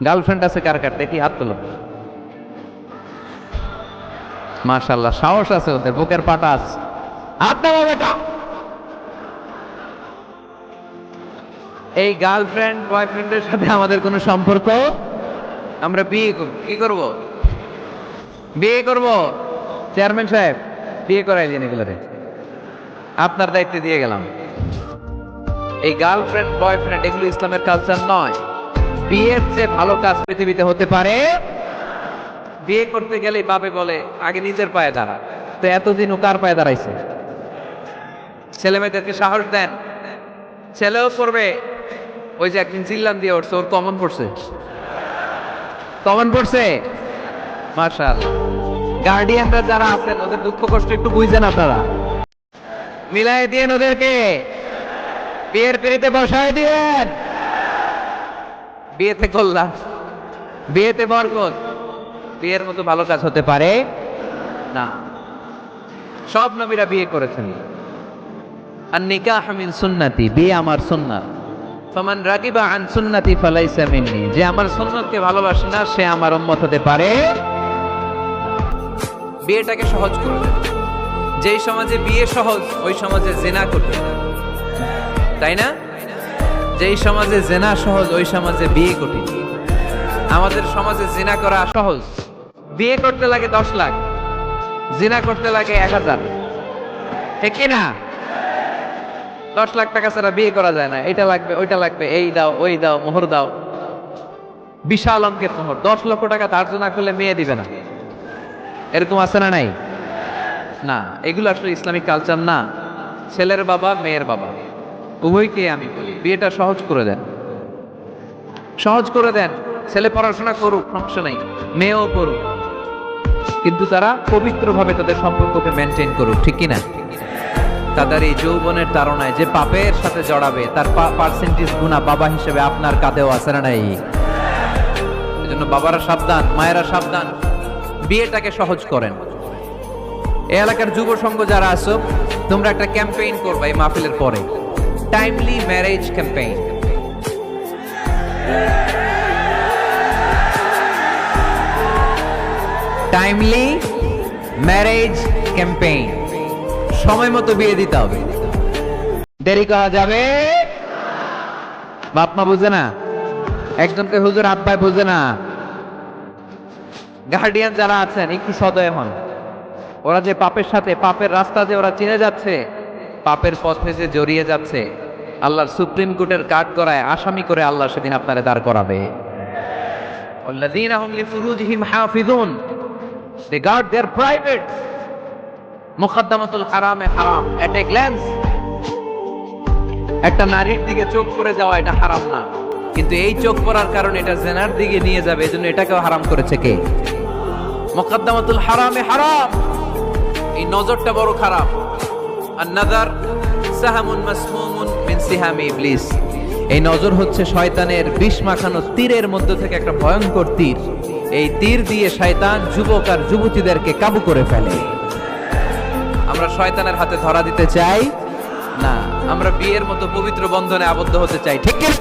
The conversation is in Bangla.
গার্লফ্রেন্ড আছে কার কার? দেখি হাত তোলো। মাশাআল্লাহ, সাহস আছে ওদের, বুকের পাটা আছে। হাত নামাও বেটা। এই গার্লফ্রেন্ড বয়ফ্রেন্ডের সাথে আমাদের কোনো সম্পর্ক? আমরা বিয়ে করব। কি করব? বিয়ে করব। চেয়ারম্যান সাহেব, বিয়ে করাই দিন এগুলোরে, আপনার দায়িত্বে দিয়ে গেলাম। এই গার্লফ্রেন্ড বয়ফ্রেন্ড এগুলো ইসলামের কালচার নয়। বিয়ের চেয়ে ভালো কাজ পৃথিবীতে হতে পারে? বিয়ে করতে গেলে বাপে বলে আগে নিজের পায়ে দাঁড়া। তো এতদিন ও কার পায়ে দাঁড়াইছে? ছেলে মেয়েদেরকে সাহস দেন, ছেলেও করবে। ওই যে একদিন চিল্লান দিয়ে উঠছে, ওর কমন পড়ছে। কমন পড়ছে, মাশাআল্লাহ। গার্ডিয়ানরা যারা আছেন ওদের দুঃখ কষ্ট একটু বুঝছেন আপনারা, মিলাই দিয়েন ওদেরকে, বিয়ের পিড়িতে বসায় দিয়েন। বিয়েতে কল্যাণ, বিয়েতে বরকত। বিয়ের মতো ভালো কাজ হতে পারে না। সব নবীরা বিয়ে করেছেন। আর নিকাহ মিন সুন্নতি, বিয়ে আমার সুন্নাত। ফামান রাগিবা আন সুন্নতি ফালাইসা মিন্নি, যে আমার সুন্নতকে ভালোবাসে না সে আমার উম্মত হতে পারে। বিয়েটাকে সহজ করে দেন। যেই সমাজে বিয়ে সহজ ওই সমাজে জিনা করতে দেন, তাই না? যেই সমাজে জিনা সহজ ওই সমাজে বিয়ে কঠিন। আমাদের সমাজে জিনা করা সহজ, বিয়ে করতে লাগে 10 লাখ, জিনা করতে লাগে 1000। ঠিক কিনা? 10 লাখ টাকা ছাড়া বিয়ে করা যায় না। এটা লাগবে, ওইটা লাগবে, এই দাও, ওই দাও, মোহর দাও। বিশাল অঙ্কের মোহর। 10 লক্ষ টাকা ধার্য না করলে মেয়ে দিবে না। এরকম আছে না নাই? না, এগুলো আসলে ইসলামিক কালচার না। ছেলের বাবা মেয়ের বাবা উভয়কে আমি বলি বিয়েটা সহজ করে দেন, সহজ করে দেন। ছেলে পড়াশোনা করুক, সমস্যা নাই, মেয়েও করুক, কিন্তু তারা পবিত্রভাবে তাদের সম্পর্ককে মেনটেন করুক। ঠিক কিনা? তাদের এই যৌবনের তাড়নায় যে পাপের সাথে জড়াবে তার পার্সেন্টেজ গুণা বাবা হিসেবে আপনার কাঁধেও আছে না নাই? এজন্য বাবারা সাবধান, মায়েরা সাবধান, বিয়েটাকে সহজ করেন। এই এলাকার যুব সংঘ যারা আছো, তোমরা একটা ক্যাম্পেইন করবা এই মাহফিলের পরে, timely marriage campaign. Timely marriage campaign. সময় মতো বিয়ে দিতে হবে, দেরি করা যাবে। বাপ মা বুঝে না, একজনকে হুজুর আব্বাই বুঝে না। গার্ডিয়ান যারা আছেন একটু সদয় হন। ওরা যে পাপের সাথে, পাপের রাস্তা যে ওরা চিনে যাচ্ছে, পাপের পথে যে জড়িয়ে যাচ্ছে, আল্লাহর সুপ্রিম কোর্টের কাঠ করায় আসামি করে আল্লাহ সেদিন আপনারে দাঁড় করাবে। আল্লাযীনা হুম লিফুরুজিহিম হাফিজুন, they guard their private। মুকদ্দমাতুল হারামে হারাম, এট এ গ্ল্যান্স। একটা নারীর দিকে চোখ করে যাওয়া এটা হারাম না, কিন্তু এই চোখ পড়ার কারণে এটা জিনার দিকে নিয়ে যাবে, এজন্য এটাকেও হারাম করেছে কে? মুকদ্দমাতুল হারামে হারাম। এই নজরটা বড় খারাপ। আন-নাযার সাহামুন মাসমুমুন মিন সিহামি ইবলিস। এই নজর হচ্ছে শয়তানের বিষ মাখানো তীরের মধ্য থেকে একটা ভয়ঙ্কর তীর। এই তীর দিয়ে শয়তান যুবক আর যুবতীদেরকে কাবু করে ফেলে। আমরা শয়তানের হাতে ধরা দিতে চাই না, আমরা বিয়ের মতো পবিত্র বন্ধনে আবদ্ধ হতে চাই। ঠিক কি?